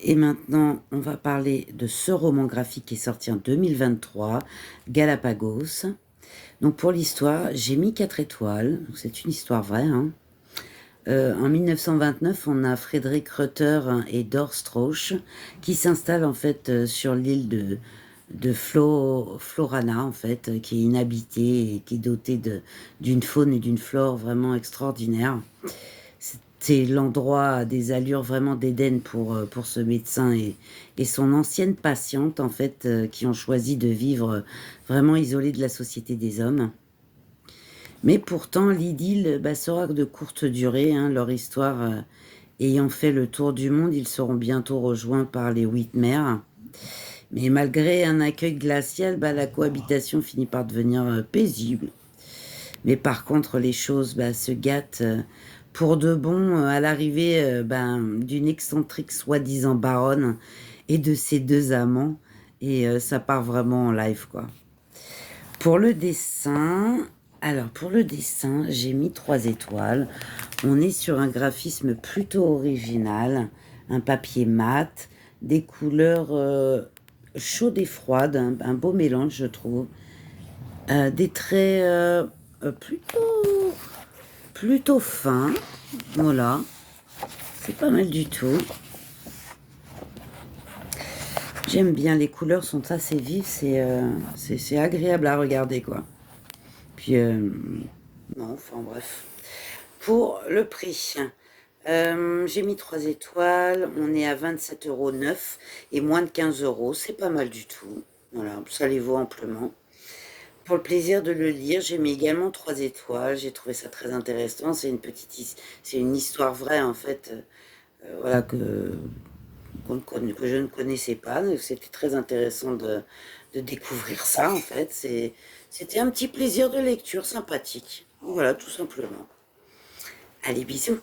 Et maintenant, on va parler de ce roman graphique qui est sorti en 2023, Galapagos. Donc pour l'histoire, j'ai mis 4 étoiles. C'est une histoire vraie, hein. En 1929, on a Frédéric Rutter et Dor Strauch qui s'installent en fait sur l'île de Florana, en fait, qui est inhabitée et qui est dotée d'une faune et d'une flore vraiment extraordinaires. C'est l'endroit à des allures vraiment d'Éden pour ce médecin et son ancienne patiente, en fait, qui ont choisi de vivre vraiment isolés de la société des hommes. Mais pourtant, l'idylle sera de courte durée, hein, leur histoire ayant fait le tour du monde, ils seront bientôt rejoints par les Whitmer. Mais malgré un accueil glacial, la cohabitation finit par devenir paisible. Mais par contre, les choses se gâtent pour de bon à l'arrivée d'une excentrique soi-disant baronne et de ses 2 amants. Et ça part vraiment en live, quoi. Pour le dessin, pour le dessin, j'ai mis 3 étoiles. On est sur un graphisme plutôt original, un papier mat, des couleurs chaudes et froides, un beau mélange, je trouve. Des traits plutôt fins, voilà. C'est pas mal du tout. J'aime bien, les couleurs sont assez vives, c'est agréable à regarder, quoi. Puis, non, enfin bref. Pour le prix, j'ai mis 3 étoiles, on est à 27,9 € et moins de 15 €, c'est pas mal du tout. Voilà, ça les vaut amplement. Pour le plaisir de le lire, j'ai mis également 3 étoiles, j'ai trouvé ça très intéressant, c'est une histoire vraie en fait, voilà, que je ne connaissais pas, donc c'était très intéressant de découvrir ça en fait, c'était un petit plaisir de lecture sympathique, voilà, tout simplement. Allez, bisous.